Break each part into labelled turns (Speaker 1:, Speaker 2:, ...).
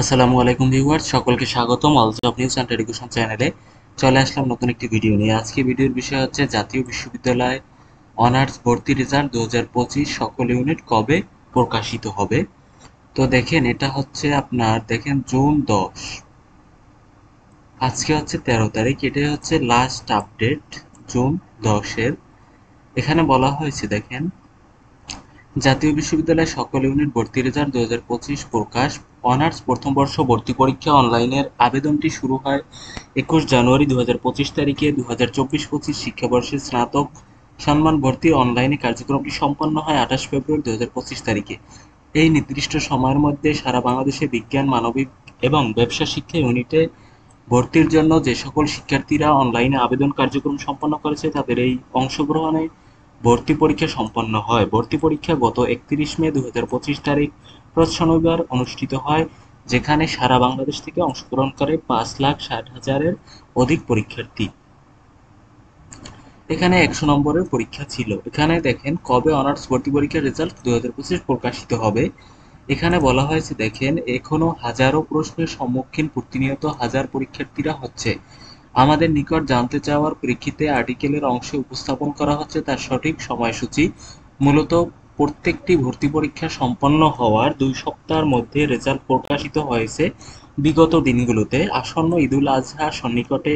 Speaker 1: আসসালামু আলাইকুম ভিউয়ার্স, সকলকে স্বাগতম all job news and education চ্যানেলে। চলে আসলাম নতুন একটি ভিডিও নিয়ে। আজকে ভিডিওর বিষয় হচ্ছে জাতীয় বিশ্ববিদ্যালয় অনার্স ভর্তি রেজাল্ট 2025 সকল ইউনিট কবে প্রকাশিত হবে। তো দেখেন, এটা হচ্ছে আপনার দেখেন জুন 10, আজকে হচ্ছে 13 তারিখ, এটাই হচ্ছে লাস্ট আপডেট জুন 10-এর। এখানে বলা হয়েছে দেখেন, জাতীয় বিশ্ববিদ্যালয়ের সকল ইউনিট ভর্তি রেজাল্ট 2025 প্রকাশ। অনার্স প্রথম বর্ষ ভর্তি পরীক্ষা অনলাইনের আবেদনটি শুরু হয় 21 জানুয়ারি 2025 তারিখে। 2024-25 শিক্ষাবর্ষে স্নাতক সম্মান ভর্তি অনলাইনে কার্যক্রমটি সম্পন্ন হয় 28 ফেব্রুয়ারি 2025 তারিখে। এই নির্দিষ্ট সময়ের মধ্যে সারা বাংলাদেশে বিজ্ঞান, মানবিক এবং ব্যবসা শিক্ষা ইউনিটে ভর্তির জন্য যে সকল শিক্ষার্থীরা অনলাইনে আবেদন কার্যক্রম সম্পন্ন করেছে তাদের এই অংশগ্রহণে ভর্তি পরীক্ষা সম্পন্ন হয়। ভর্তি পরীক্ষা গত 31 মে 2025 তারিখ রোজ শনিবার অনুষ্ঠিত হয়, যেখানে সারা বাংলাদেশ থেকে অংশগ্রহণ করে 5,60,000-এর অধিক পরীক্ষার্থী। এখানে 100 নম্বরের পরীক্ষা ছিল। এখানে দেখেন কবে অনার্স ভর্তি পরীক্ষার রেজাল্ট 2025 প্রকাশিত হবে। এখানে বলা হয়েছে দেখেন, এখনো হাজারো প্রশ্নের সম্মুখীন প্রতিনিয়ত হাজার পরীক্ষার্থীরা হচ্ছে। আমাদের নিকট জানতে চাওয়ার প্রেক্ষিতে আর্টিকেলের অংশে উপস্থাপন করা হচ্ছে তার সঠিক সময়সূচি। মূলত প্রত্যেকটি ভর্তি পরীক্ষা সম্পন্ন হওয়ার 2 সপ্তাহের মধ্যে রেজাল্ট প্রকাশিত হয়েছে বিগত দিনগুলোতে। আসন্ন ঈদুল আজহা সন্নিকটে,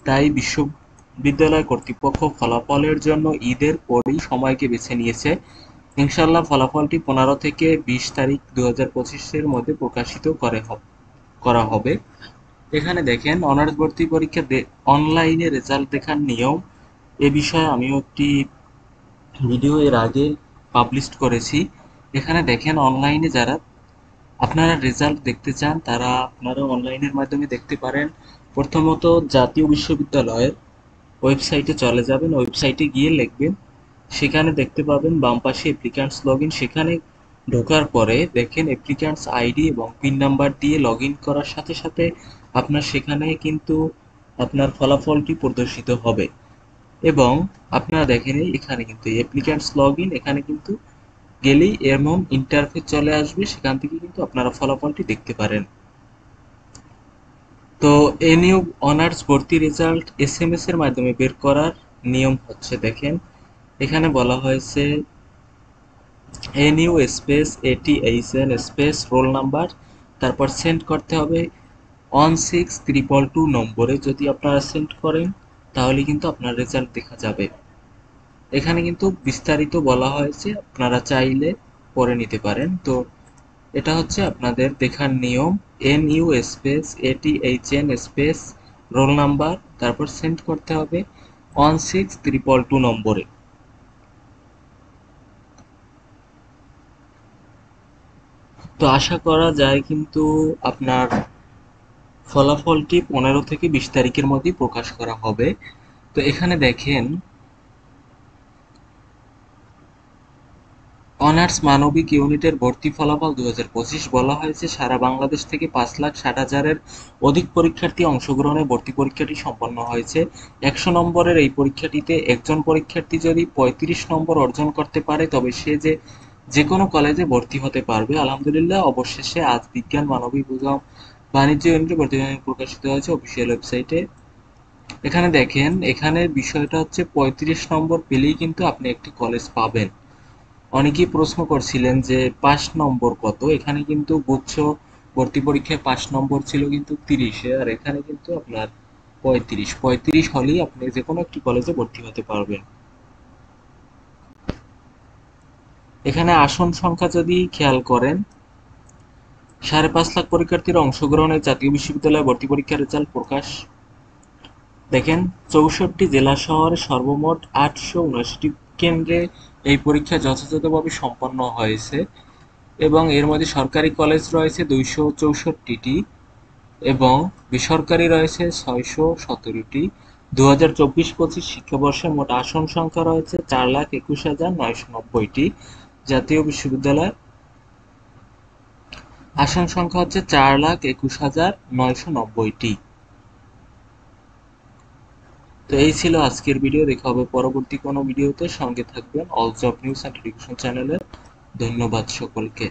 Speaker 1: তাই বিশ্ববিদ্যালয় কর্তৃপক্ষ ফলাফলের জন্য ঈদের পরই সময়কে বেছে নিয়েছে। ইনশাআল্লাহ ফলাফলটি 15 থেকে 20 তারিখ 2025-এর মধ্যে প্রকাশিত করা হবে। এখানে দেখেন অনার্স ভর্তি পরীক্ষা অনলাইনে রেজাল্ট দেখার নিয়ম, এ বিষয়ে আমিও একটি ভিডিও এর আগে পাবলিশ করেছি। এখানে দেখেন অনলাইনে যারা আপনারা রেজাল্ট দেখতে চান তারা আপনারা অনলাইনের মাধ্যমে দেখতে পারেন। প্রথমত জাতীয় বিশ্ববিদ্যালয়ের ওয়েবসাইটে চলে যাবেন, ওয়েবসাইটে গিয়ে লিখবেন, সেখানে দেখতে পাবেন বাম পাশে অ্যাপ্লিক্যান্টস লগইন। সেখানে ঢোকার পরে দেখেন অ্যাপ্লিক্যান্টস আইডি এবং পিন নাম্বার দিয়ে লগইন করার সাথে সাথে আপনার সেখানে কিন্তু আপনার ফলাফলটি প্রদর্শিত হবে। এবং আপনারা দেখেন এখানে কিন্তু অ্যাপ্লিক্যান্টস লগইন, এখানে কিন্তু গেলেই এমন ইন্টারফেস চলে আসবে, সেখান থেকে কিন্তু আপনারা ফলাফলটি দেখতে পারেন। তো এনইউ অনার্স ভর্তি রেজাল্ট এসএমএস এর মাধ্যমে বের করার নিয়ম হচ্ছে দেখেন, এখানে বলা হয়েছে NU space ATHN space roll number, তারপর সেন্ড করতে হবে 16222 নম্বরে। যদি আপনারা সেন্ড করেন তাহলে কিন্তু আপনার রেজাল্ট দেখা যাবে। এখানে কিন্তু বিস্তারিত বলা হয়েছে, আপনারা চাইলে পড়ে নিতে পারেন। তো এটা হচ্ছে আপনাদের দেখার নিয়ম, NU space ATHN space roll number, তারপর সেন্ড করতে হবে 16222 নম্বরে। তো আশা করা যায় কিন্তু আপনার ফলাফলটি 15 থেকে 20 তারিখের মধ্যেই প্রকাশ করা হবে। তো এখানে দেখেন অনার্স মানবিক ইউনিটের ভর্তি ফলাফল 2025 বলা হয়েছে সারা বাংলাদেশ থেকে 5,60,000-এর অধিক পরীক্ষার্থী অংশগ্রহণে ভর্তি পরীক্ষাটি সম্পন্ন হয়েছে। 100 নম্বরের এই পরীক্ষাটিতে একজন পরীক্ষার্থী যদি 35 নম্বর অর্জন করতে পারে তবে সে যে কোনো কলেজে ভর্তি হতে পারবে। আলহামদুলিল্লাহ, অবশেষে আজ বিজ্ঞান, মানবিক এবং বাণিজ্য ইউনিটে ভর্তি প্রকাশিত হয়েছে অফিসিয়াল ওয়েবসাইটে। এখানে দেখেন, এখানে বিষয়টা হচ্ছে 35 নম্বর পেলেই কিন্তু আপনি একটি কলেজ পাবেন। অনেকেই প্রশ্ন করছিলেন যে 5 নম্বর কত। এখানে কিন্তু গুচ্ছ ভর্তি পরীক্ষায় 5 নম্বর ছিল কিন্তু 30-এ, আর এখানে কিন্তু আপনার 35 হলেই আপনি যে কোনো একটি কলেজে ভর্তি হতে পারবেন। এখানে আসন সংখ্যা যদি খেয়াল করেন, 5.5 লাখ পরীক্ষার্থীর অংশগ্রহণে জাতীয় বিশ্ববিদ্যালয়ে ভর্তি পরীক্ষার রেজাল্ট প্রকাশ। দেখেন 64 জেলা শহরে সর্বমোট 879টি কেন্দ্রে এই পরীক্ষা যথাযথভাবে সম্পন্ন হয়েছে এবং এর মধ্যে সরকারি কলেজ রয়েছে 264টি এবং বেসরকারি রয়েছে 617টি। 2024-25 শিক্ষাবর্ষে মোট আসন সংখ্যা রয়েছে 4,21,990টি। জাতীয় বিশ্ববিদ্যালয় আসন সংখ্যা হচ্ছে 4,21,990টি। তো এই ছিল আজকের ভিডিও। দেখা হবে পরবর্তী কোনো ভিডিওতে। সঙ্গে থাকবেন all job news and education চ্যানেলের। ধন্যবাদ সকলকে।